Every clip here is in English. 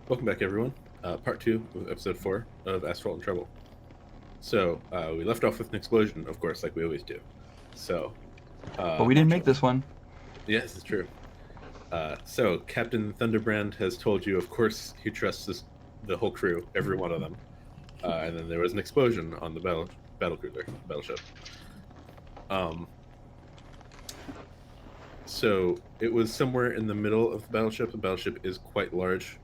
Welcome back, everyone. Part 2 of Episode 4 of Asphalt Trouble. So, we left off with an explosion, of course, like we always do. So, But we didn't make this one. Yes, it's true. So, Captain Thunderbrand has told you, of course, he trusts the whole crew, every one of them. And then there was an explosion on the battleship. So, it was somewhere in the middle of the battleship. The battleship is quite large.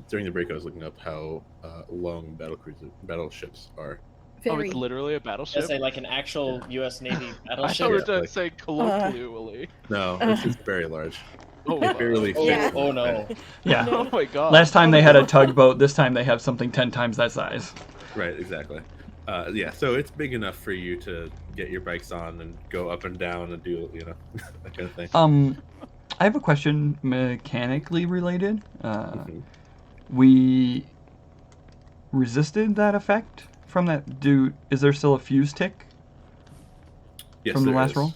During the break, I was looking up how long battleships are. Oh, it's literally a battleship? I say like an actual U.S. Navy I battleship. thought we were trying to say colloquially. No, it's very large. Oh, It barely fits. yeah. in Oh the no. bed. Yeah. Oh my god. Last time they had a tugboat. This time they have something 10 times that size. Right, exactly. Yeah, so it's big enough for you to get your bikes on and go up and down and do, that kind of thing. I have a question mechanically related. Mhm. We resisted that effect from that dude. Is there still a fuse tick? Yes, from the there last is. roll?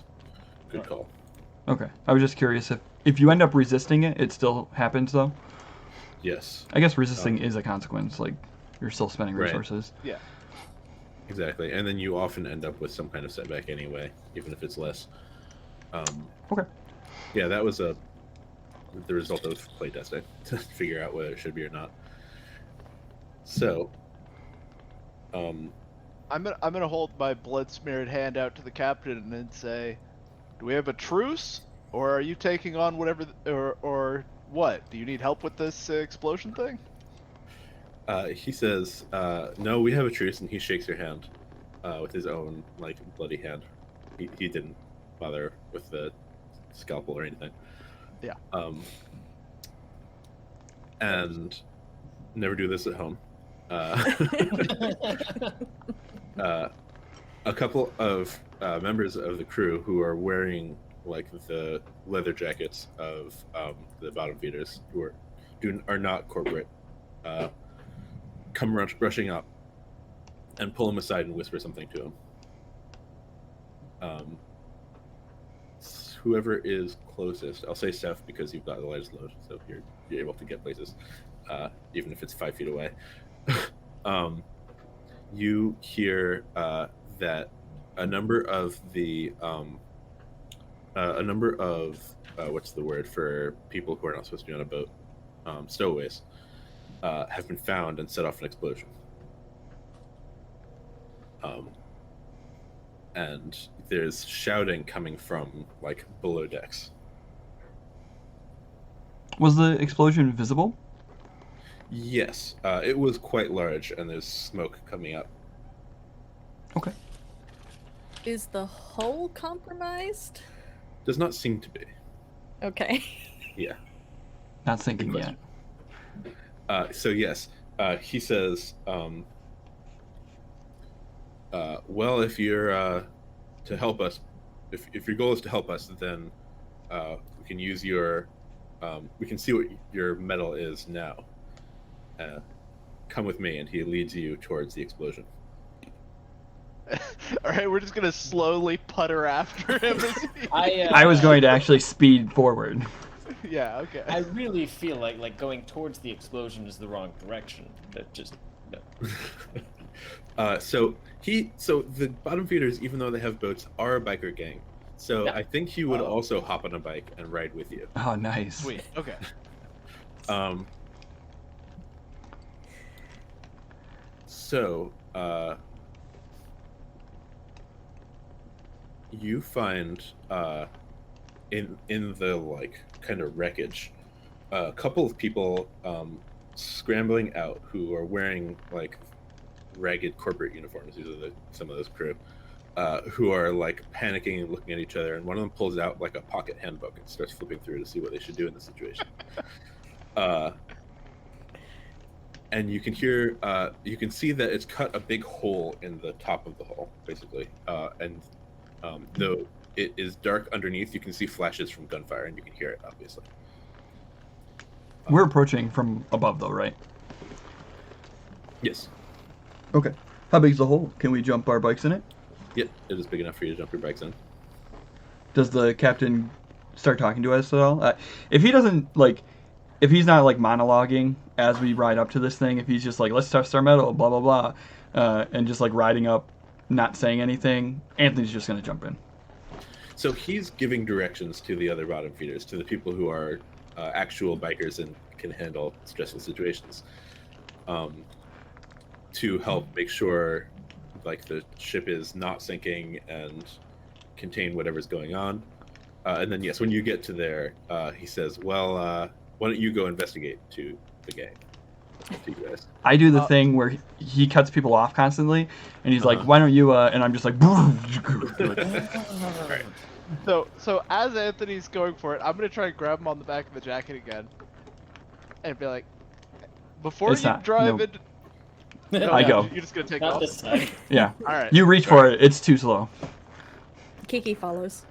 Good call. Okay. I was just curious if you end up resisting it, it still happens though? Yes, I guess resisting is a consequence. Like, you're still spending Right. resources. Yeah. exactly. And then you often end up with some kind of setback anyway, even if it's less. Okay. Yeah, that was the result of playtesting to figure out whether it should be or not. So, I'm gonna hold my blood smeared hand out to the captain and say, "Do we have a truce, or are you taking on whatever, or what? Do you need help with this explosion thing?" he says, "No, we have a truce," and he shakes your hand with his own bloody hand. He didn't bother with the scalpel or anything. Yeah. And never do this at home. A couple of members of the crew who are wearing the leather jackets of the Bottomfeeders, who are not corporate, come rushing up and pull him aside and whisper something to him. Whoever is closest, I'll say Seth because you've got the lightest load, so you're able to get places, even if it's 5 feet away. You hear that a number of the what's the word for people who are not supposed to be on a boat, stowaways, have been found and set off an explosion. And there's shouting coming from below decks. Was the explosion visible? Yes, it was quite large, and there's smoke coming up. Okay. Is the hull compromised? Does not seem to be. Okay. Yeah. Not thinking Good yet. So yes, he says, well, if you're to help us, if your goal is to help us, then we can use your, we can see what your metal is now. Come with me, and he leads you towards the explosion. All right, we're just gonna slowly putter after him. I was going to actually speed forward. Yeah. Okay. I really feel like going towards the explosion is the wrong direction. That just no. So the Bottomfeeders, even though they have boats, are a biker gang. So Yeah. I think he would Oh. also hop on a bike and ride with you. Oh, nice. Sweet. Okay. So, you find in the kind of wreckage a couple of people scrambling out who are wearing ragged corporate uniforms. These are some of those crew who are panicking and looking at each other, and one of them pulls out a pocket handbook and starts flipping through to see what they should do in the situation. And you can hear, you can see that it's cut a big hole in the top of the hull, basically. And though it is dark underneath, you can see flashes from gunfire, and you can hear it, obviously. We're approaching from above, though, right? Yes. Okay. How big's the hole? Can we jump our bikes in it? Yep, it is big enough for you to jump your bikes in. Does the captain start talking to us at all? If he doesn't like, if he's not like monologuing as we ride up to this thing, if he's just like, let's test our metal, blah blah blah, and just like riding up, not saying anything, Anthony's just gonna jump in. So he's giving directions to the other bottom feeders, to the people who are actual bikers and can handle stressful situations, to help make sure like the ship is not sinking and contain whatever's going on. And then yes, when you get to there, he says, "Well, why don't you go investigate to the gang?" To you guys. I do the thing where he cuts people off constantly, and he's like, "Why don't you?" And I'm just like, Right. So as Anthony's going for it, I'm gonna try and grab him on the back of the jacket again, and be like, "Before It's you not- drive no. into." I go. You're just gonna take Not off. this time. Yeah. All right. You reach for it. It's too slow. Kiki follows.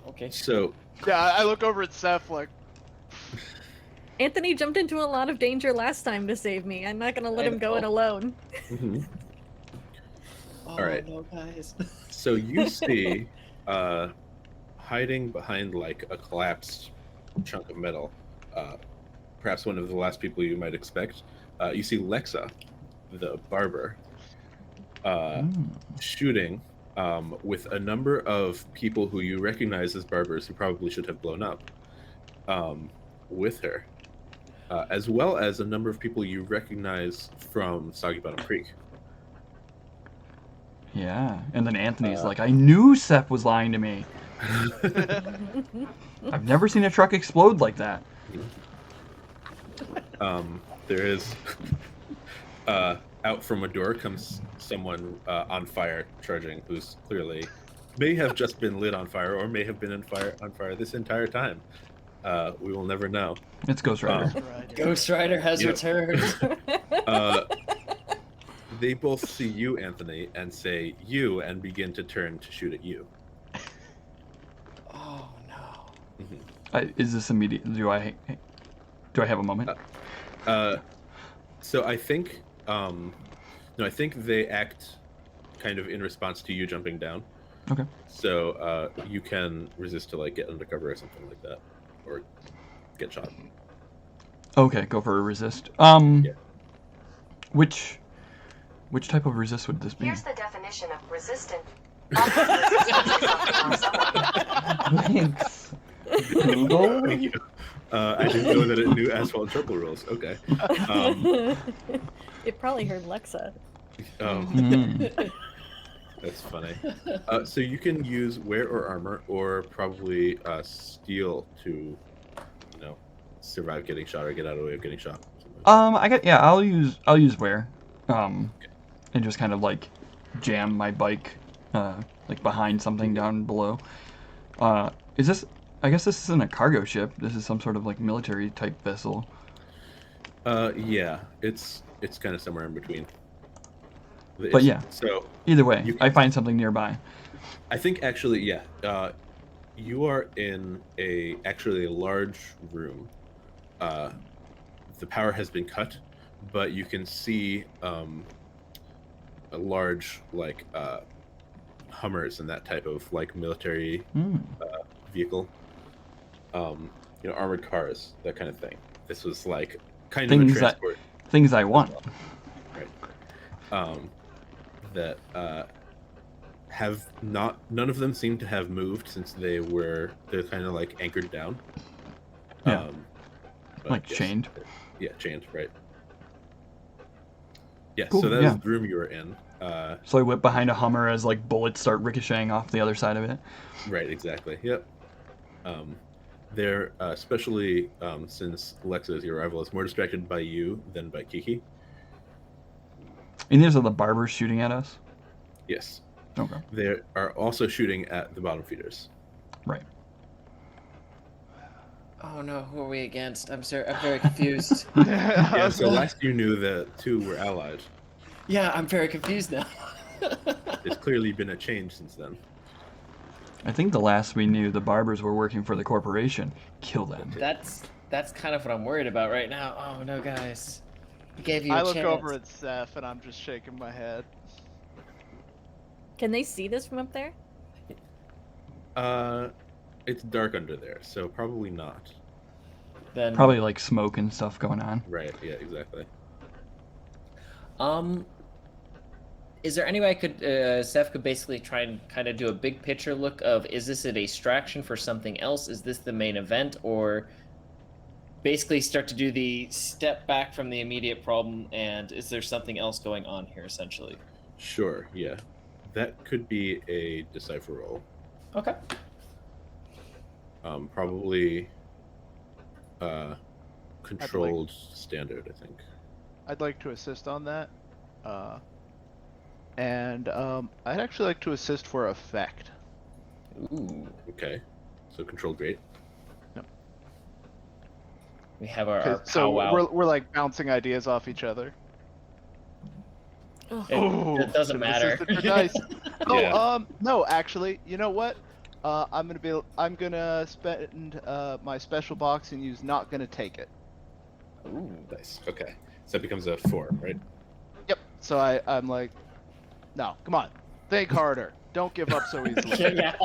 Okay. So Yeah, I look over at Seth like, Anthony jumped into a lot of danger last time to save me. I'm not gonna let him go it alone. mhm. Oh, All right. no, guys. So you see, hiding behind like a collapsed chunk of metal, perhaps one of the last people you might expect. You see Lexa, the barber, shooting with a number of people who you recognize as barbers who probably should have blown up, with her, as well as a number of people you recognize from Soggy Bottom Creek. Yeah. And then Anthony's like, "I knew Seth was lying to me. I've never seen a truck explode like that." There is out from a door comes someone on fire, charging, who's clearly may have just been lit on fire or may have been on fire this entire time. We will never know. It's Ghost Rider. Ghost Rider has Yep. returned. They both see you, Anthony, and say "you" and begin to turn to shoot at you. Oh no. Is this immediate? Do I have a moment? So I think no, I think they act kind of in response to you jumping down. Okay. So you can resist to like get undercover or something like that, or get shot. Okay, go for a resist. Yeah. Which type of resist would this be? Here's the definition of resistant. Thanks. Google? Thank you. I didn't know that it knew Asphalt Trouble rules. Okay. It probably heard Lexa. That's funny. So you can use wear or armor, or probably steel to, survive getting shot or get out of the way of getting shot. I'll use wear, and just kind of like jam my bike, like behind something down below. Is this? I guess this isn't a cargo ship. This is some sort of like military type vessel. Yeah, it's kind of somewhere in between. But yeah. So Either way, you I find something nearby. I think actually, yeah, you are in a large room. The power has been cut, but you can see a large like Hummers and that type of like military vehicle. Armored cars, that kind of thing. This was like kind of a transport. Things I want. Right. That have not. None of them seem to have moved since they're kind of like anchored down. Yeah. But Like chained. Yeah, chained. Right. Yeah. Cool, So that yeah. is the room you were in. So I whip behind a Hummer as like bullets start ricocheting off the other side of it. Right. Exactly. Yep. They're especially since Lexa's arrival is more distracted by you than by Kiki. And these are the barbers shooting at us? Yes. Okay. They are also shooting at the Bottomfeeders. Right. Oh no, who are we against? I'm very confused. Yeah. So last you knew the two were allied. Yeah, I'm very confused now. There's clearly been a change since then. I think the last we knew, the barbers were working for the corporation. Kill them. That's kind of what I'm worried about right now. Oh no, guys. He gave you a I look chance. over at Seth and I'm just shaking my head. Can they see this from up there? It's dark under there, so probably not. Then Probably like smoke and stuff going on. Right, yeah, exactly. Is there any way I could, Seth could basically try and kind of do a big picture look of, is this a distraction for something else? Is this the main event? Or basically start to do the step back from the immediate problem and is there something else going on here, essentially? Sure, yeah. That could be a decipher roll. Okay. Probably controlled standard, I think. I'd like to assist on that. And I'd actually like to assist for effect. Ooh. Okay. So controlled great. We have our So powwow. we're like bouncing ideas off each other. It doesn't should've matter. assisted for dice. Oh, Yeah. no, actually, you know what? I'm gonna spend my special box and use not gonna take it. Ooh. Nice. Okay. So that becomes a 4, right? Yep. So I'm like, no, come on, think harder. Don't give up so easily. Yeah.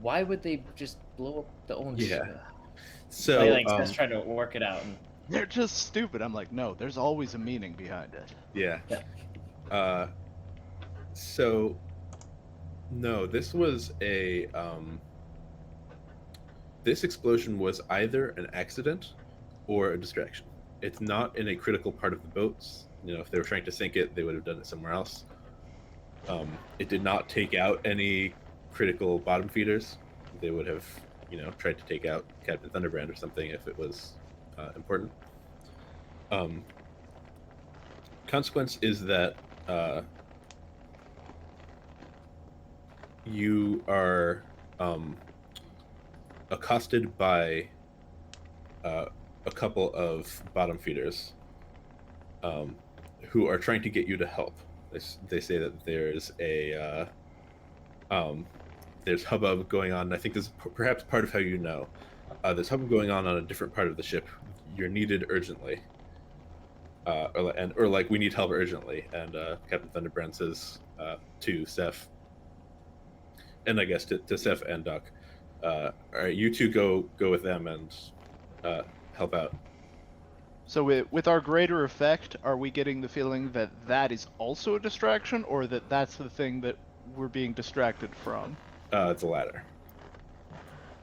Why would they just blow up the own Yeah. ship? So Just trying to work it out. And... They're just stupid. I'm like, no, there's always a meaning behind it. yeah. Yeah. So no, this was a this explosion was either an accident or a distraction. It's not in a critical part of the boats. You know, if they were trying to sink it, they would have done it somewhere else. It did not take out any critical bottom feeders. They would have, you know, tried to take out Captain Thunderbrand or something if it was important. Consequence is that you are accosted by a couple of bottom feeders who are trying to get you to help. They say that there's a there's hubbub going on. I think this is perhaps part of how you know. There's hubbub going on a different part of the ship. You're needed urgently. Or like, we need help urgently. And Captain Thunderbrand says to Seth, and I guess to Seth and Duck, all right, you two go with them and help out. So with our greater effect, are we getting the feeling that that is also a distraction, or that that's the thing that we're being distracted from? It's the latter.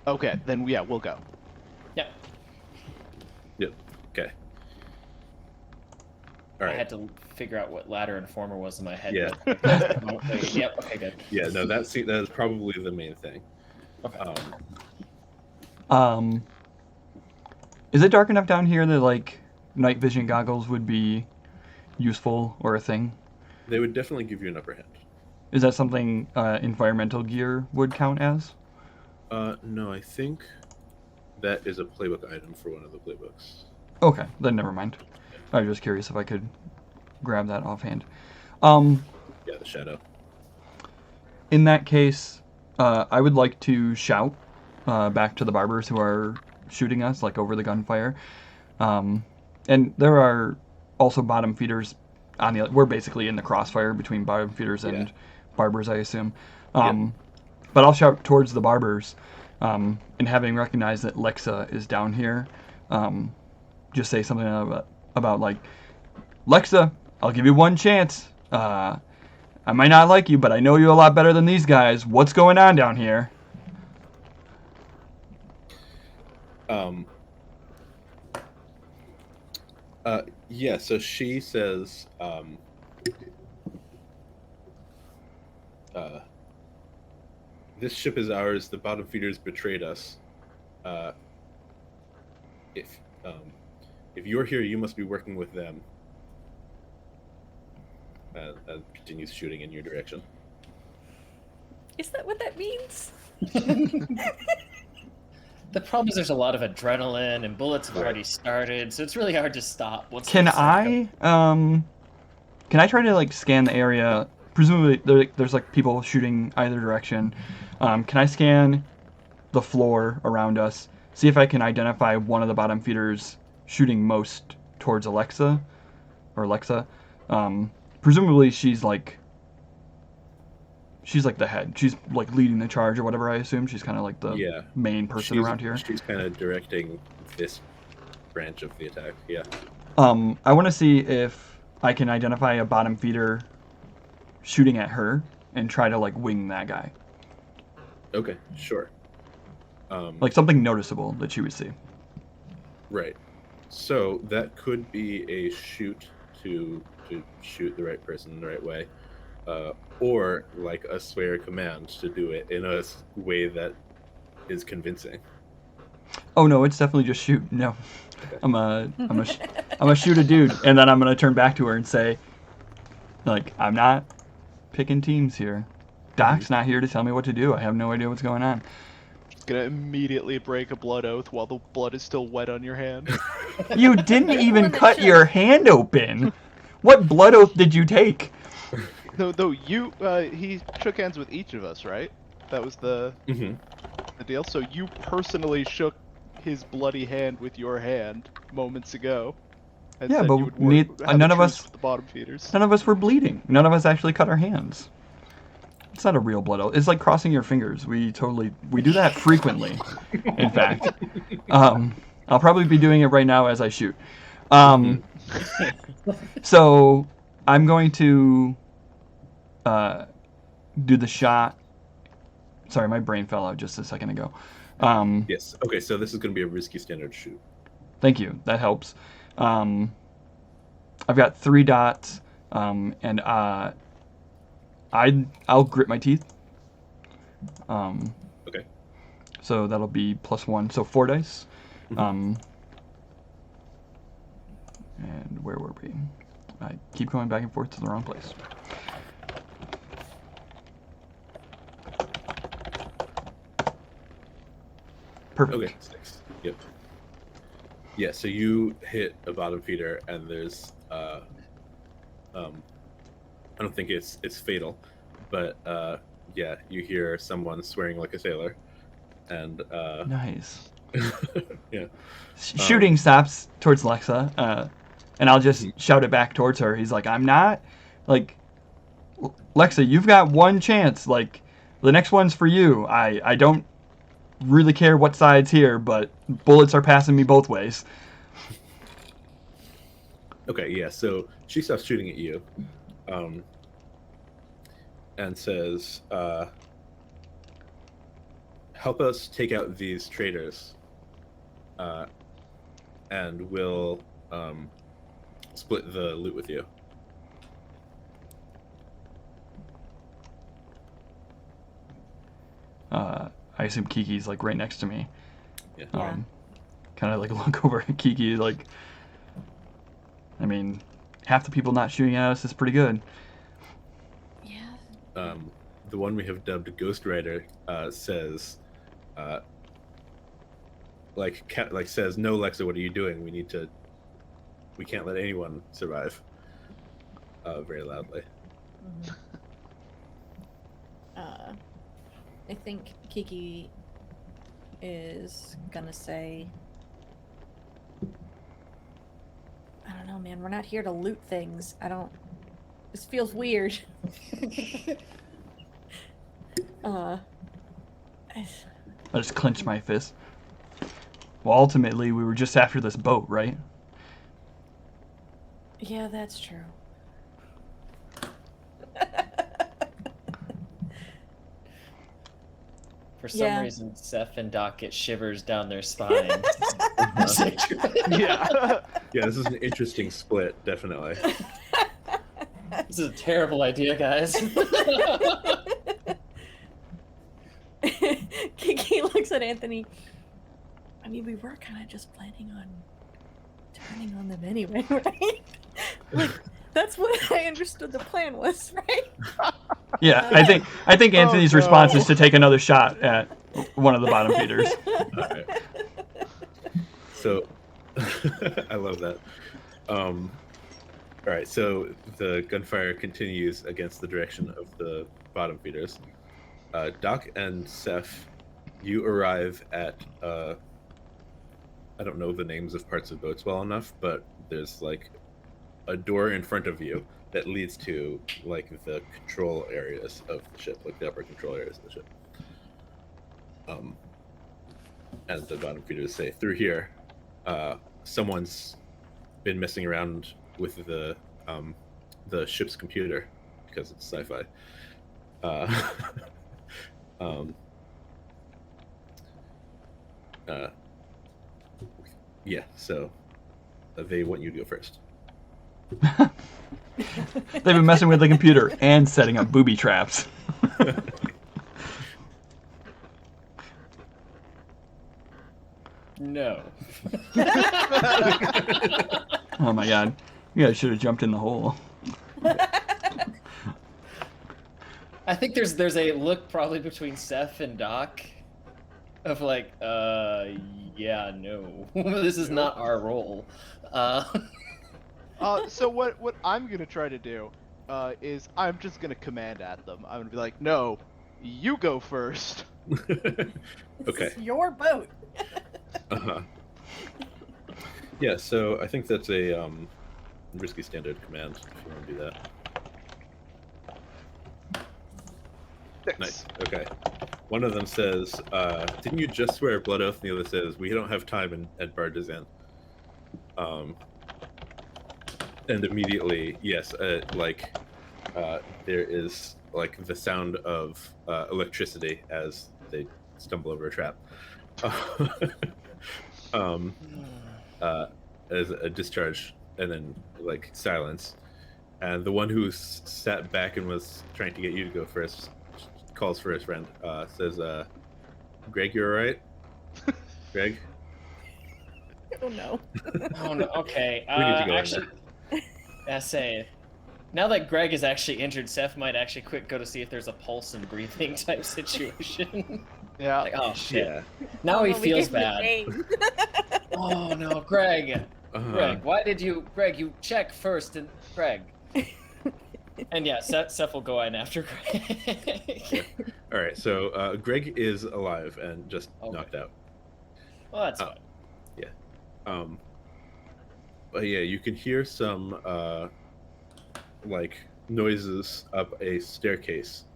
Okay, then yeah, we'll go. Yeah. Yep. Okay. All right. I had to figure out what ladder and former was in my head. Yeah. But... Yep. Okay. Good. Yeah. No, that is probably the main thing. Okay. Is it dark enough down here that like night vision goggles would be useful or a thing? They would definitely give you an upper hand. Is that something environmental gear would count as? No, I think that is a playbook item for one of the playbooks. Okay, then never mind. I was just curious if I could grab that offhand. Yeah, the shadow. In that case, I would like to shout back to the barbers who are shooting us, like over the gunfire. And there are also bottom feeders on the. We're basically in the crossfire between bottom feeders and barbers, I assume. But I'll shout towards the barbers, and having recognized that Lexa is down here, just say something about like, Lexa, I'll give you one chance. I might not like you, but I know you a lot better than these guys. What's going on down here? Yeah, so she says, this ship is ours, the bottom feeders betrayed us. If you're here, you must be working with them. And continues shooting in your direction. Is that what that means? The problem is there's a lot of adrenaline and bullets have already started, so it's really hard to stop. Once Can they start I try to like scan the area? Presumably there's like people shooting either direction. Can I scan the floor around us, see if I can identify one of the bottom feeders shooting most towards Alexa or Alexa? Presumably she's she's like the head. She's like leading the charge or whatever. I assume she's kind of like the main person around here. She's kind of directing this branch of the attack. Yeah. I want to see if I can identify a bottom feeder shooting at her and try to like wing that guy. Okay, sure. Like something noticeable that she would see. Right. So that could be a shoot to shoot the right person the right way, or like a swear command to do it in a way that is convincing. Oh no, it's definitely just shoot. No, Okay. I'm a shoot a dude, and then I'm gonna turn back to her and say, like, I'm not picking teams here. Doc's not here to tell me what to do. I have no idea what's going on. Just gonna immediately break a blood oath while the blood is still wet on your hand. You didn't even cut your hand open. What blood oath did you take? Though you, he shook hands with each of us, right? That was the deal. So you personally shook his bloody hand with your hand moments ago. And Yeah, said but you would have none a of us- truce with the bottom feeders. None of us were bleeding. None of us actually cut our hands. It's not a real blood oath. It's like crossing your fingers. We do that frequently. In fact, I'll probably be doing it right now as I shoot. So I'm going to do the shot. Sorry, my brain fell out just a second ago. Yes. Okay, so this is going to be a risky standard shoot. Thank you. That helps. I've got 3 dots, and I'll grit my teeth. Okay. So that'll be +1, so 4 dice. And where were we? I keep going back and forth to the wrong place. Perfect. Okay, 6. Yep. Yeah, so you hit a bottom feeder, and there's I don't think it's fatal, but yeah, you hear someone swearing like a sailor, and Nice. yeah. Shooting stops towards Lexa, and I'll just shout it back towards her. He's like, I'm not, like, Lexa, you've got one chance. Like, the next one's for you. I don't really care what side's here, but bullets are passing me both ways. Okay, yeah, so she stops shooting at you, and says, help us take out these traitors, and we'll split the loot with you. I assume Kiki's like right next to me. Yeah. Kind of like look over at Kiki, like, I mean, half the people not shooting at us is pretty good. Yeah. The one we have dubbed Ghost Rider says, says, no, Lexa, what are you doing? We can't let anyone survive. Very loudly. I think Kiki is gonna say, I don't know, man, we're not here to loot things. This feels weird. I just clenched my fist. Well, ultimately, we were just after this boat, right? Yeah, that's true. For some Yeah. reason, Seth and Doc get shivers down their spine. Yeah. Yeah, this is an interesting split, definitely. This is a terrible idea, guys. Kiki looks at Anthony. I mean, we were kind of just planning on turning on them anyway, right? Like, that's what I understood the plan was, right? Yeah, I think Anthony's response is to take another shot at one of the bottom feeders. Alright. So, I love that. Alright, so the gunfire continues against the direction of the bottom feeders. Doc and Seth, you arrive at, I don't know the names of parts of boats well enough, but there's like a door in front of you that leads to like the control areas of the ship, like the upper control areas of the ship. As the bottom feeders say, through here, someone's been messing around with the ship's computer because it's sci-fi. Yeah, so they want you to go first. They've been messing with the computer and setting up booby traps. No. Oh my god. You guys should have jumped in the hole. I think there's a look probably between Seth and Doc of like, yeah, no, this is not our role. So what I'm gonna try to do is I'm just gonna command at them. I'm gonna be like, no, you go first. Okay. This is your boat. Uh-huh. Yeah, so I think that's a risky standard command if you want to do that. 6. Nice. Okay. One of them says, didn't you just swear a blood oath? And the other says, we don't have time at Bardizan. And immediately, yes, there is like the sound of electricity as they stumble over a trap. As a discharge, and then like silence. And the one who sat back and was trying to get you to go first calls for his friend. Says, "Greg, you're all right? Greg." Oh no. Oh no. Okay. We need to go in Actually, I say, now that Greg is actually injured, Seth might actually quick go to see if there's a pulse and breathing type situation. Yeah. Like, oh shit. Yeah. Now he Oh, we feels gave him bad. a name. Oh no, Greg. Uh-huh. Greg, why did you? Greg, you check first, and Greg. And yeah, Seth will go in after Greg. All right. So Greg is alive and just Okay. knocked out. Well, that's fine. But yeah, you can hear some like noises up a staircase,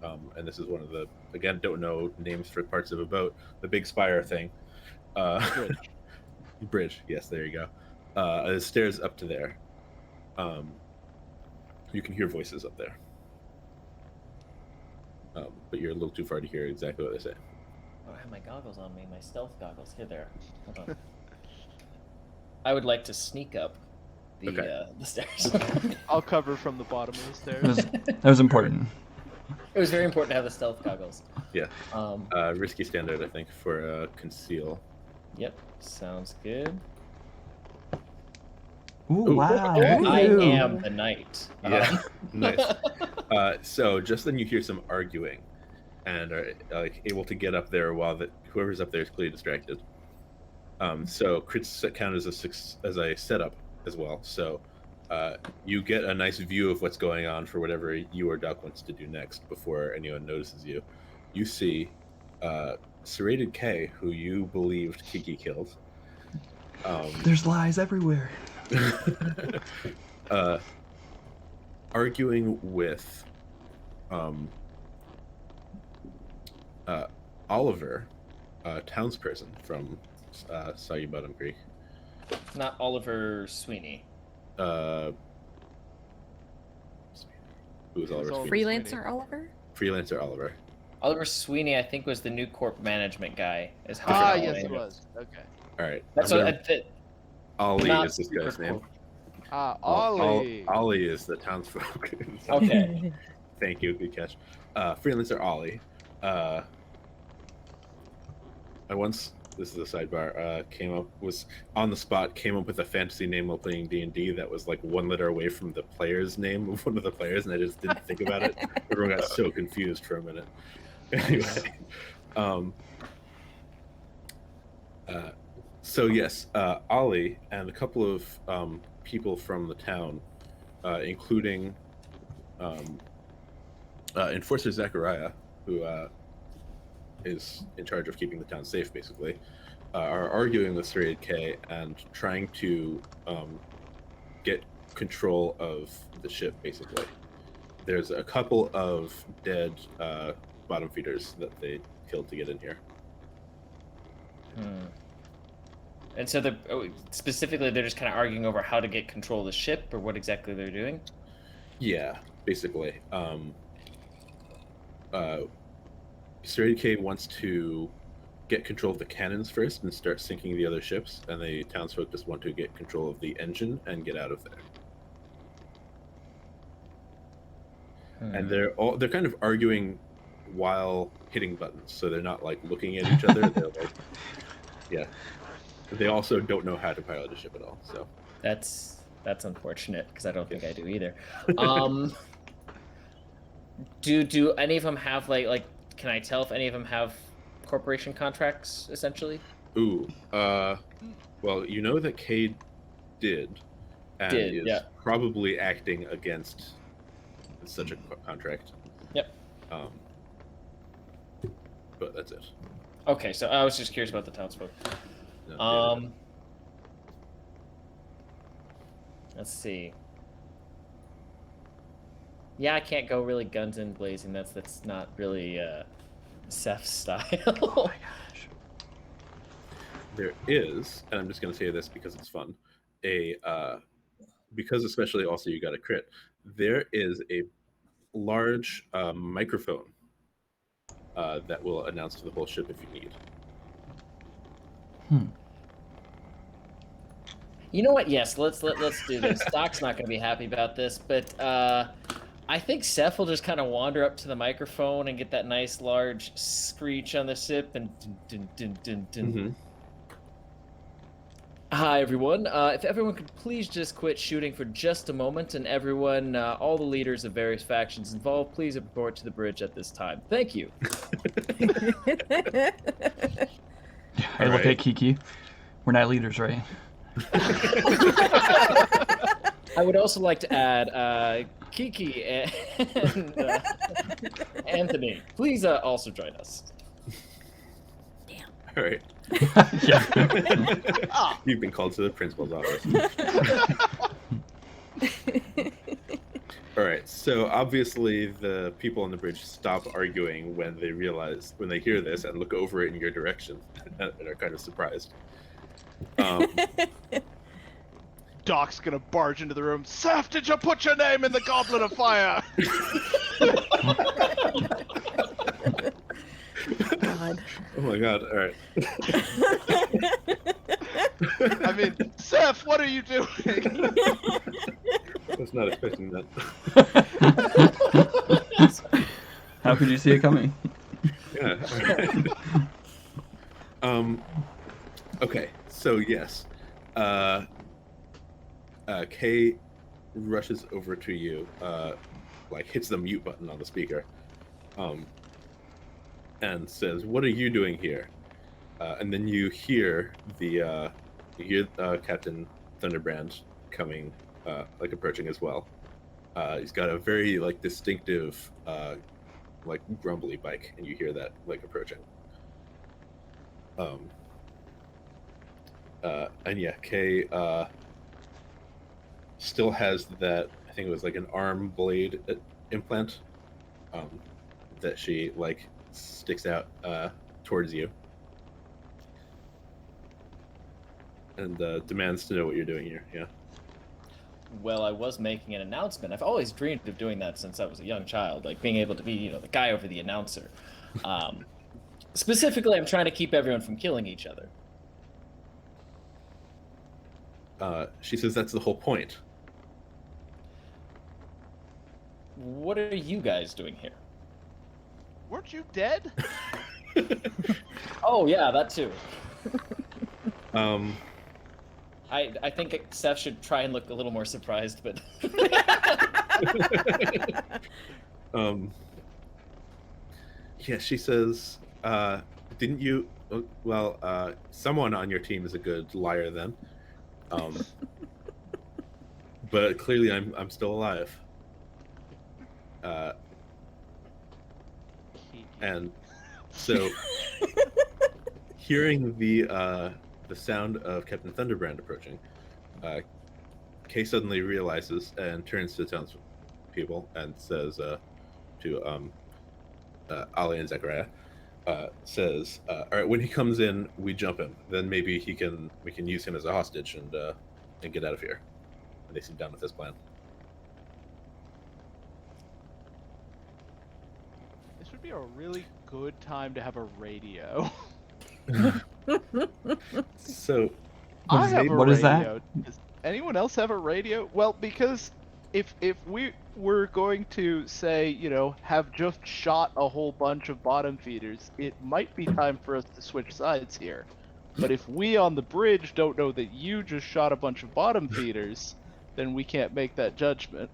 and this is one of the, again, don't know names for parts of a boat. The big spire thing. Bridge. Bridge. Yes, there you go. The stairs up to there. You can hear voices up there, but you're a little too far to hear exactly what they say. Oh, I have my goggles on me, my stealth goggles. Here, there. Hold on. I would like to sneak up the stairs. I'll cover from the bottom of the stairs. That was important. It was very important to have the stealth goggles. Yeah. Um. Risky standard, I think, for conceal. Yep. Sounds good. Ooh, Ooh. wow. I Ooh. am the knight. Yeah. Nice. So just then you hear some arguing, and are like able to get up there while whoever's up there is clearly distracted. So crits count as a setup as well. So you get a nice view of what's going on for whatever you or Duck wants to do next before anyone notices you. You see Serrated K, who you believed Kiki killed. There's lies everywhere. Arguing with Oliver, townsperson from Soggy Bottom Creek. Not Oliver Sweeney. Who was Oliver? Oliver Sweeney? Freelancer Oliver? Freelancer Oliver. Oliver Sweeney, I think, was the new corp management guy. Is how Ah, I yes, know it him. was. Okay. All right. That's I'm what gonna- Ollie not is this super guy's name. cool. Ollie. Ollie is the townsfolk. Okay. Thank you. Good catch. Freelancer Ollie. I once, this is a sidebar, was on the spot, came up with a fantasy name while playing D&D that was like one letter away from the player's name of one of the players, and I just didn't think about it. Everyone got so confused for a minute. Anyway. So yes, Ollie and a couple of people from the town, including Enforcer Zachariah, who is in charge of keeping the town safe, basically, are arguing with Serrated K and trying to get control of the ship, basically. There's a couple of dead bottom feeders that they killed to get in here. And so specifically they're just kind of arguing over how to get control of the ship, or what exactly they're doing? Yeah, basically. Serrated K wants to get control of the cannons first and start sinking the other ships, and the townsfolk just want to get control of the engine and get out of there. And they're kind of arguing while hitting buttons, so they're not like looking at each other. They're like, yeah. They also don't know how to pilot a ship at all. So that's unfortunate, because I don't think I do either. Do any of them have like can I tell if any of them have corporation contracts essentially? Ooh, well, you know that Cade did, and is probably acting against such a contract. Yep. But that's it. Okay, so I was just curious about the townsfolk. No, let's see. Yeah, I can't go really guns in blazing. That's not really Seth's style. Oh my gosh. There is, and I'm just going to say this because it's fun, because especially also you got a crit, there is a large microphone that will announce to the whole ship if you need. You know what? Yes, let's do this. Doc's not going to be happy about this, but I think Seth will just kind of wander up to the microphone and get that nice large screech on the ship and dun, dun, dun, dun, dun. Hi everyone. If everyone could please just quit shooting for just a moment, and everyone, all the leaders of various factions involved, please report to the bridge at this time. Thank you. I look at Kiki. We're not leaders, right? I would also like to add Kiki and Anthony. Please also join us. Damn. All right. Yeah. You've been called to the principal's office. All right. So obviously the people on the bridge stop arguing when they hear this and look over in your direction and are kind of surprised. Doc's gonna barge into the room. Seth, did you put your name in the Goblet of Fire? God. Oh my god! All right. I mean, Seth, what are you doing? I was not expecting that. How could you see it coming? Yeah. Okay. So yes. Kay rushes over to you, like hits the mute button on the speaker, and says, "What are you doing here?" And then you hear Captain Thunderbrand coming, like approaching as well. He's got a very like distinctive, like grumbly bike, and you hear that like approaching. And yeah, Kay still has that, I think it was like an arm blade implant that she like sticks out towards you and demands to know what you're doing here. Yeah. Well, I was making an announcement. I've always dreamed of doing that since I was a young child, like being able to be, the guy over the announcer. Specifically, I'm trying to keep everyone from killing each other. She says that's the whole point. What are you guys doing here? Weren't you dead? Oh yeah, that too. Um, I think Seth should try and look a little more surprised, but yeah, she says, didn't you, well, someone on your team is a good liar then. But clearly I'm still alive. And so hearing the sound of Captain Thunderbrand approaching, Kay suddenly realizes and turns to the townspeople and says to Ali and Zechariah, says, "All right, when he comes in, we jump him. Then maybe we can use him as a hostage and get out of here." And they seem down with this plan. This would be a really good time to have a radio. So, I have a what is that? radio. Does anyone else have a radio? Well, because if we were going to say, have just shot a whole bunch of bottom feeders, it might be time for us to switch sides here. But if we on the bridge don't know that you just shot a bunch of bottom feeders, then we can't make that judgment.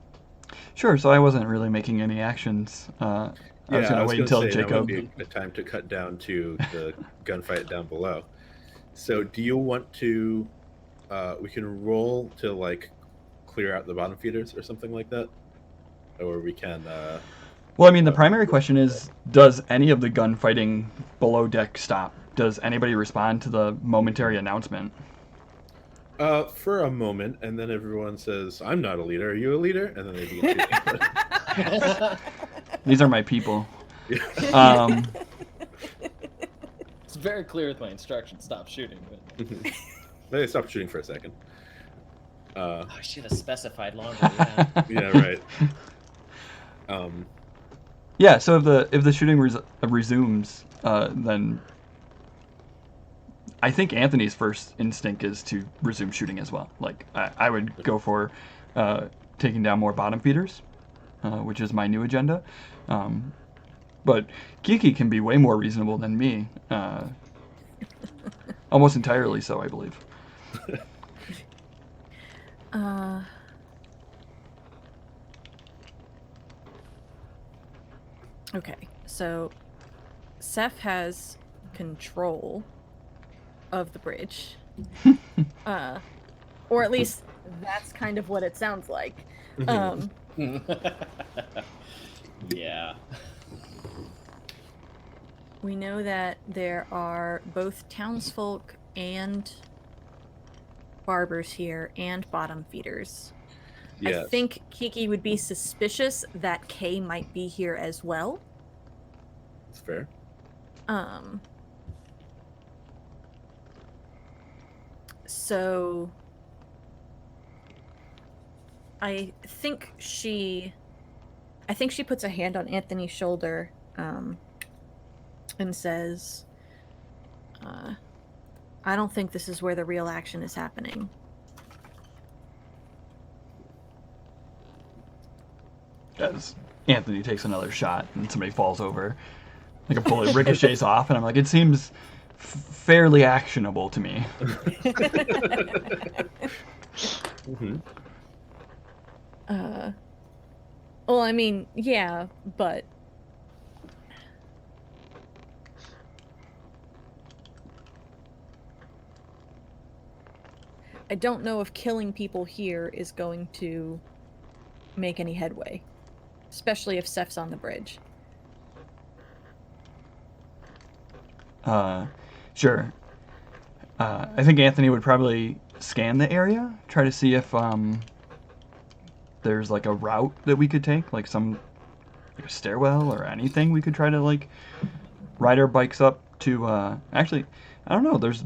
Sure. So I wasn't really making any actions. I was gonna wait until say that Jacob. would be a time to cut down to the gunfight down below. So, do you want to? We can roll to like clear out the bottom feeders or something like that, or we can. Well, I mean, the primary question is, does any of the gunfighting below deck stop? Does anybody respond to the momentary announcement? For a moment, and then everyone says, "I'm not a leader. Are you a leader?" And then they begin shooting. These are my people. It's very clear with my instructions. Stop shooting. But... They stopped shooting for a second. I should have specified longer. Yeah. Yeah, right. Yeah. So if the shooting resumes, then I think Anthony's first instinct is to resume shooting as well. Like I would go for taking down more bottom feeders, which is my new agenda. But Kiki can be way more reasonable than me. Almost entirely so, I believe. Okay, so Seth has control of the bridge. Or at least that's kind of what it sounds like. Yeah. We know that there are both townsfolk and barbers here and bottom feeders. Yes. I think Kiki would be suspicious that Kay might be here as well. That's fair. So I think she puts a hand on Anthony's shoulder, and says, I don't think this is where the real action is happening. As Anthony takes another shot and somebody falls over, like a bullet ricochets off, and I'm like, it seems fairly actionable to me. Well, I mean, yeah, but I don't know if killing people here is going to make any headway, especially if Seth's on the bridge. Sure. I think Anthony would probably scan the area, try to see if there's like a route that we could take, like some like a stairwell or anything we could try to like ride our bikes up to. Actually, I don't know. There's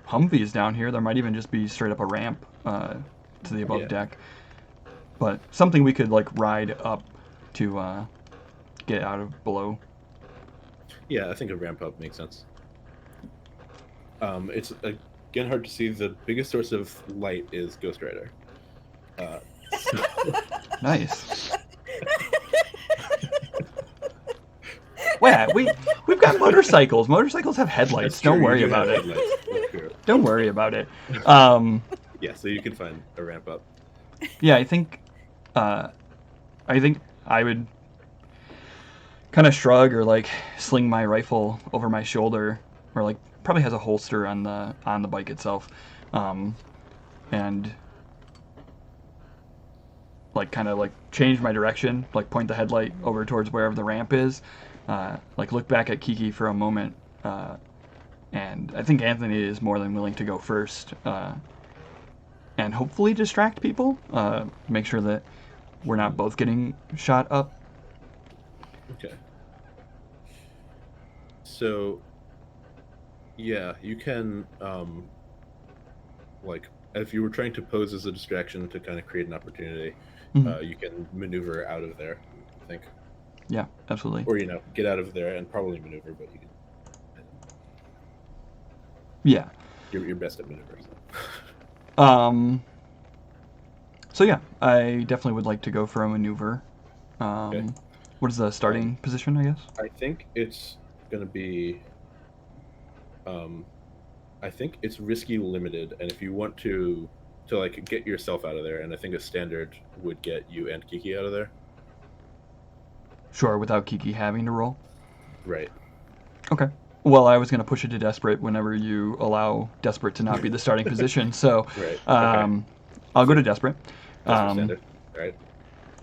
Humvees down here. There might even just be straight up a ramp to the above deck. But something we could like ride up to get out of below. Yeah, I think a ramp up makes sense. It's again hard to see. The biggest source of light is Ghost Rider. Nice. Yeah, we've got motorcycles. Motorcycles have headlights. That's true, Don't worry you do about have it. headlights. That's true. Don't worry about it. Yeah, so you can find a ramp up. Yeah, I think I would kind of shrug or like sling my rifle over my shoulder, or like probably has a holster on the bike itself, and like kind of like change my direction, like point the headlight over towards wherever the ramp is, like look back at Kiki for a moment, and I think Anthony is more than willing to go first, and hopefully distract people. Make sure that we're not both getting shot up. Okay. So, yeah, you can, like, if you were trying to pose as a distraction to kind of create an opportunity, Mhm. you can maneuver out of there, I think. Yeah, absolutely. Or, get out of there and probably maneuver, but you can. Yeah. You're best at maneuvers. So yeah, I definitely would like to go for a maneuver. Okay. What is the starting position, I guess? I think it's going to be. I think it's risky limited, and if you want to like get yourself out of there, and I think a standard would get you and Kiki out of there. Sure, without Kiki having to roll. Right. Okay. Well, I was going to push it to desperate whenever you allow desperate to not be the starting position. So, Right. Okay. I'll go to desperate. That's standard. All right.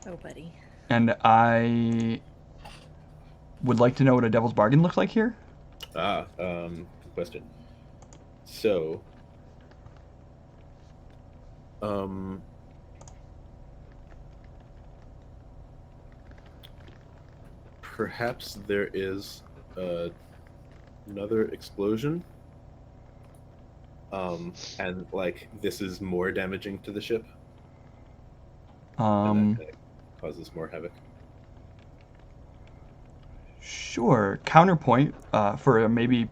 Oh, buddy. And I would like to know what a devil's bargain looks like here. Good question. So, perhaps there is another explosion. And like this is more damaging to the ship. And that causes more havoc. Sure. Counterpoint for a maybe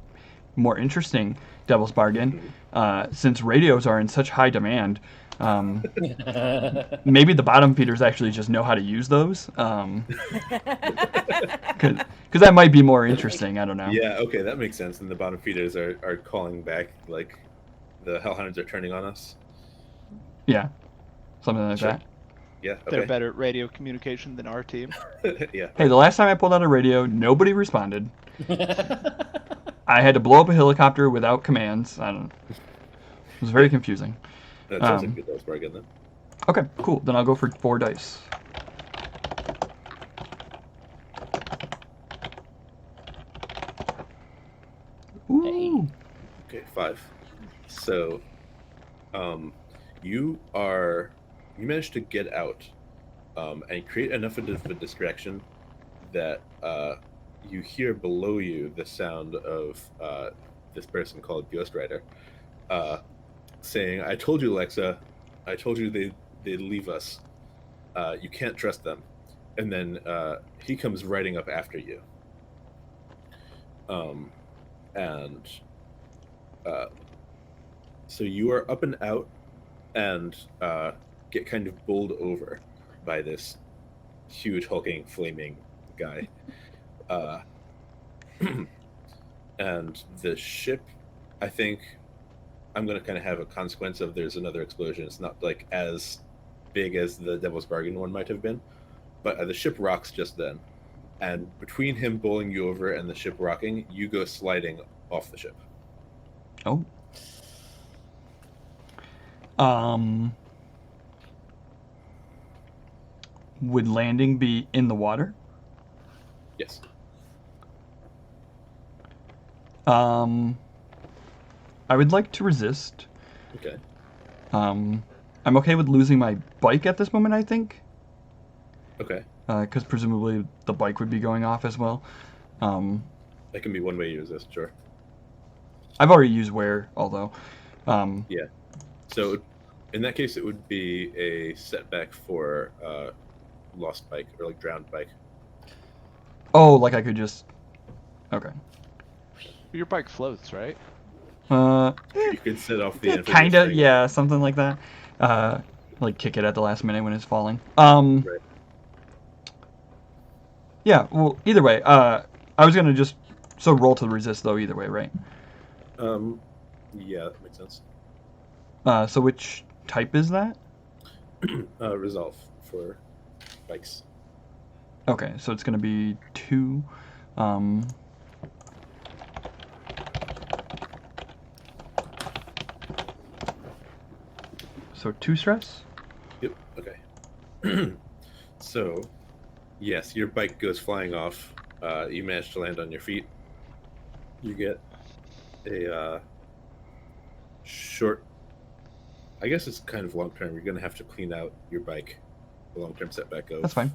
more interesting devil's bargain, since radios are in such high demand. Maybe the bottom feeders actually just know how to use those. Because that might be more interesting. I don't know. Yeah, okay, that makes sense. And the bottom feeders are calling back, like the Hellhounds are turning on us. Yeah, something like that. Yeah, okay. They're better at radio communication than our team. Yeah. Hey, the last time I pulled out a radio, nobody responded. I had to blow up a helicopter without commands. I don't know. It was very confusing. That sounds like a good devil's bargain then. Okay, cool. Then I'll go for 4 dice. Ooh. Okay, 5. So, you managed to get out, and create enough of a distraction that you hear below you the sound of this person called Ghost Rider, saying, "I told you, Lexa. I told you they'd leave us. You can't trust them." And then he comes riding up after you. And so you are up and out, and get kind of bowled over by this huge hulking flaming guy. And the ship, I think I'm going to kind of have a consequence of there's another explosion. It's not like as big as the Devil's Bargain one might have been, but the ship rocks just then. And between him bowling you over and the ship rocking, you go sliding off the ship. Oh. Would landing be in the water? Yes. I would like to resist. Okay. I'm okay with losing my bike at this moment, I think. Okay. Because presumably the bike would be going off as well. That can be one way you resist, sure. I've already used wear, although. Yeah. So in that case, it would be a setback for lost bike or like drowned bike. Oh, like I could just. Okay. Your bike floats, right? You could set off the infamous Kinda, thing. yeah, something like that. Like kick it at the last minute when it's falling. Right. Yeah. Well, either way, I was gonna just roll to resist though. Either way, right? Yeah, that makes sense. So which type is that? Resolve for bikes. Okay, so it's gonna be 2. So 2 stress. Yep. Okay. So, yes, your bike goes flying off. You manage to land on your feet. You get a short I guess it's kind of long term. You're gonna have to clean out your bike, the long term setback of That's fine.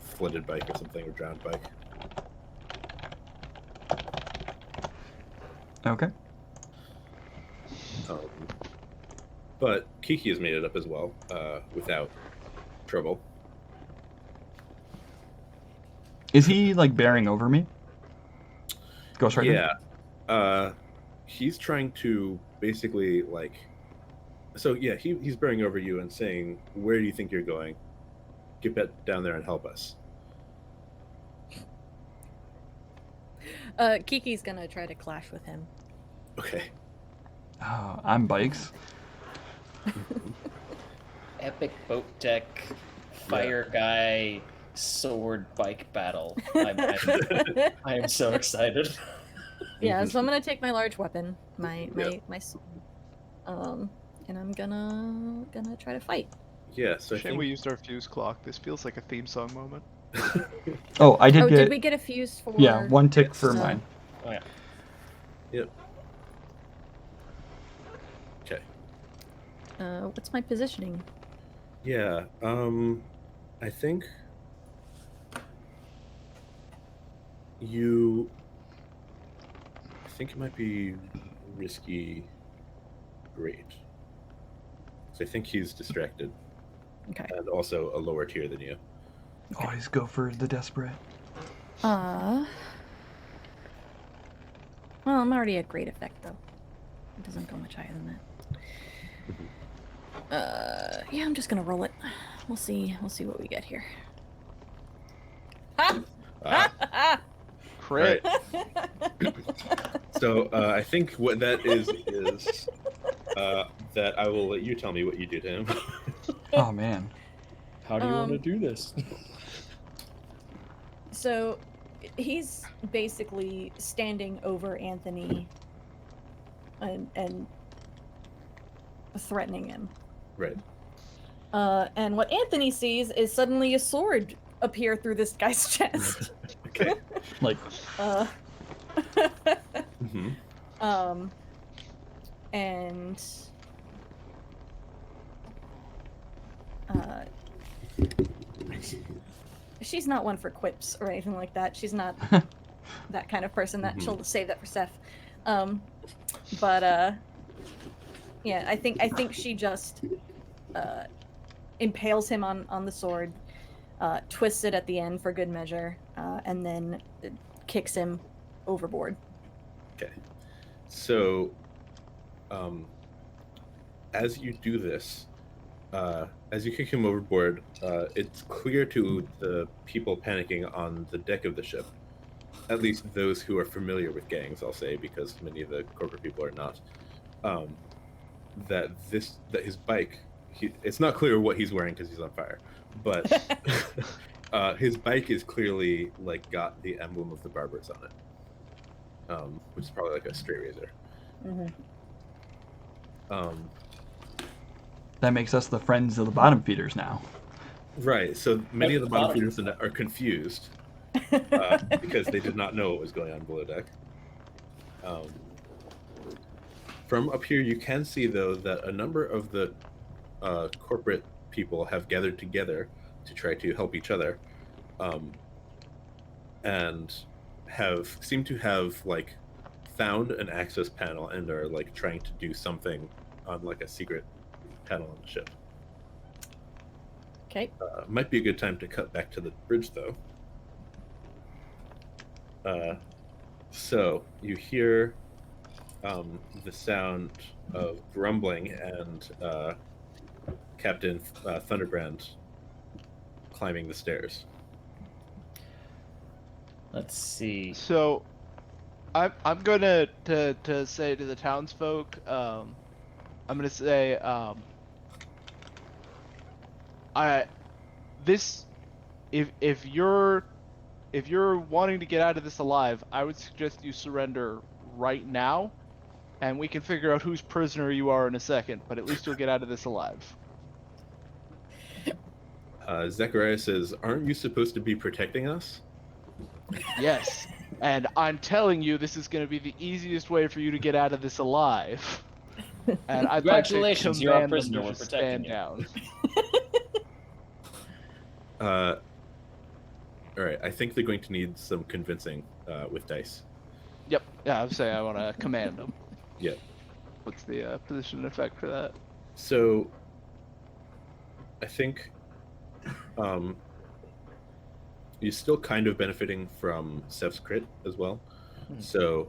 Flooded bike or something, or drowned bike. Okay. Um, but Kiki has made it up as well, without trouble. Is he like bearing over me? Ghost Rider? Yeah. He's trying to basically like. So yeah, he's bearing over you and saying, "Where do you think you're going? Get down there and help us." Kiki's gonna try to clash with him. Okay. Oh, I'm bikes. Epic boat deck, fire guy, sword bike battle. I am so excited. Yeah, so I'm gonna take my large weapon, my sword, and I'm gonna try to fight. Yeah. So I Shame think we used our fuse clock. This feels like a theme song moment. Oh, I did Oh, get. did we get a fuse for? Yeah, one tick Yes. for mine. Oh yeah. Yep. Okay. What's my positioning? Yeah. I think it might be risky. Great. So I think he's distracted, Okay. and also a lower tier than you. Always go for the desperate. Well, I'm already at great effect though. It doesn't go much higher than that. Yeah, I'm just gonna roll it. We'll see what we get here. Ah, Crit. right. So I think what that is that I will let you tell me what you do to him. Oh man. How do you want to do this? So, he's basically standing over Anthony and threatening him. Right. And what Anthony sees is suddenly a sword appear through this guy's chest. Okay. Like, Mm-hmm. And she's not one for quips or anything like that. She's not that kind of person. That she'll save that for Seth. But yeah, I think she just impales him on the sword, twists it at the end for good measure, and then kicks him overboard. Okay. So, as you do this, as you kick him overboard, it's clear to the people panicking on the deck of the ship, at least those who are familiar with gangs, I'll say, because many of the corporate people are not, that his bike, it's not clear what he's wearing because he's on fire, but his bike is clearly like got the emblem of the barbers on it, which is probably like a straight razor. that makes us the friends of the Bottomfeeders now. Right. So many of the Bottom- Bottomfeeders are confused because they did not know what was going on below deck. From up here, you can see though that a number of the corporate people have gathered together to try to help each other, and seem to have like found an access panel and are like trying to do something on like a secret panel on the ship. Okay. Might be a good time to cut back to the bridge though. So you hear the sound of grumbling and Captain Thunderbrand climbing the stairs. Let's see. So, I'm gonna to say to the townsfolk, I'm gonna say, if you're wanting to get out of this alive, I would suggest you surrender right now, and we can figure out whose prisoner you are in a second. But at least you'll get out of this alive. Zechariah says, "Aren't you supposed to be protecting us?" Yes, and I'm telling you, this is gonna be the easiest way for you to get out of this alive. And I'd like to Congratulations, you're our command them prisoner, to we're just protecting stand you. down. All right. I think they're going to need some convincing with dice. Yep. Yeah, I would say I want to command them. Yeah. What's the position and effect for that? So, I think you're still kind of benefiting from Seth's crit as well. So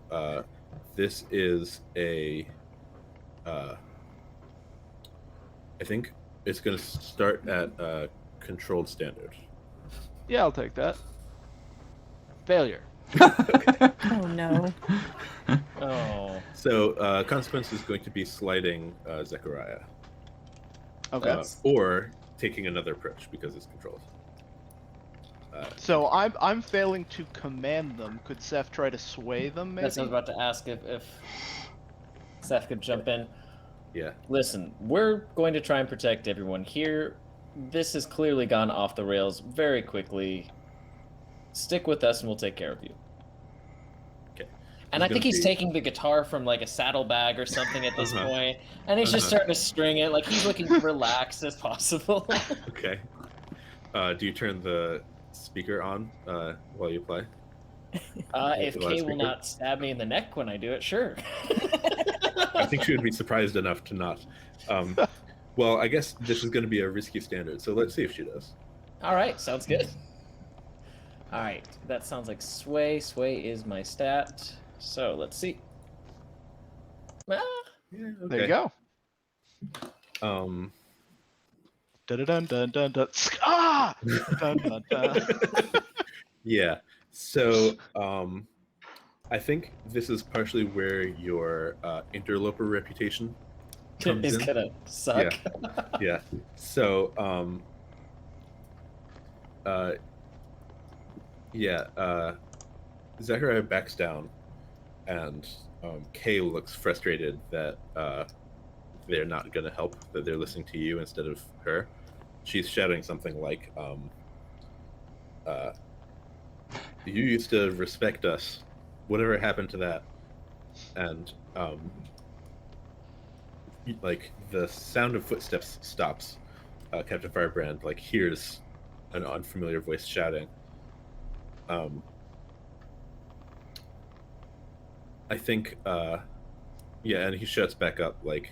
this is a. I think it's going to start at controlled standard. Yeah, I'll take that. Failure. Oh no. Oh. So consequence is going to be sliding Zechariah. Okay. Or taking another approach because it's controlled. So I'm failing to command them. Could Seth try to sway them? Maybe. That's what I was about to ask if Seth could jump in. Yeah. Listen, we're going to try and protect everyone here. This has clearly gone off the rails very quickly. Stick with us and we'll take care of you. Okay. And I think he's taking the guitar from like a saddlebag or something at this point, and he's just starting to string it. Like he's looking relaxed as possible. Okay. Do you turn the speaker on while you play? If Kay will not stab me in the neck when I do it, sure. I think she would be surprised enough to not. Well, I guess this is going to be a risky standard, so let's see if she does. All right, sounds good. All right, that sounds like sway. Sway is my stat. So let's see. Ah. Yeah, okay. There you go. Um. Dun dun dun dun dun. Ah! Dun dun dun. Yeah. So, I think this is partially where your interloper reputation comes It's in. gonna suck. Yeah. So, Zechariah backs down, and Kay looks frustrated that they're not going to help, that they're listening to you instead of her. She's shouting something like, you used to respect us. Whatever happened to that? And like the sound of footsteps stops. Captain Firebrand like hears an unfamiliar voice shouting. I think yeah, and he shuts back up like,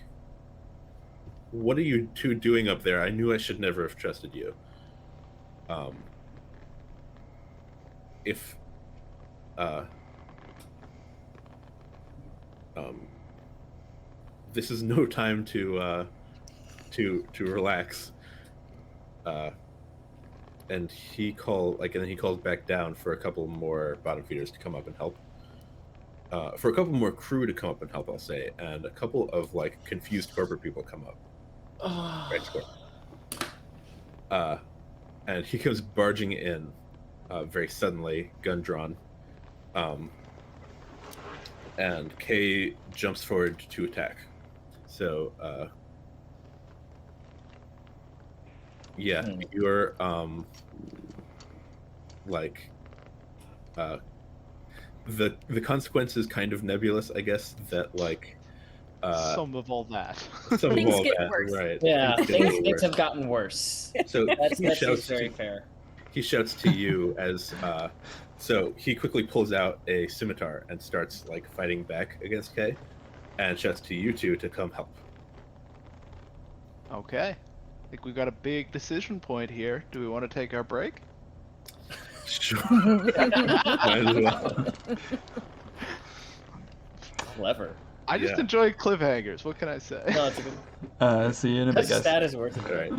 what are you two doing up there? I knew I should never have trusted you. If this is no time to relax. And he called and then he calls back down for a couple more bottom feeders to come up and help. For a couple more crew to come up and help, I'll say, and a couple of like confused corporate people come up. Right score. And he comes barging in, very suddenly, gun drawn. And Kay jumps forward to attack. So, yeah, you're like the consequence is kind of nebulous, I guess. That like some of all that. some Things of all get that, worse. right? Yeah, Things get a little things worse. have gotten worse. So That's he shouts very to, fair. he shouts to you as so he quickly pulls out a scimitar and starts like fighting back against Kay, and shouts to you two to come help. Okay. I think we've got a big decision point here. Do we want to take our break? Sure. Might as well. Clever. I just Yeah. enjoy cliffhangers. What can I say? No, it's a good. See you in a bit, That guys. stat is worth it. All right.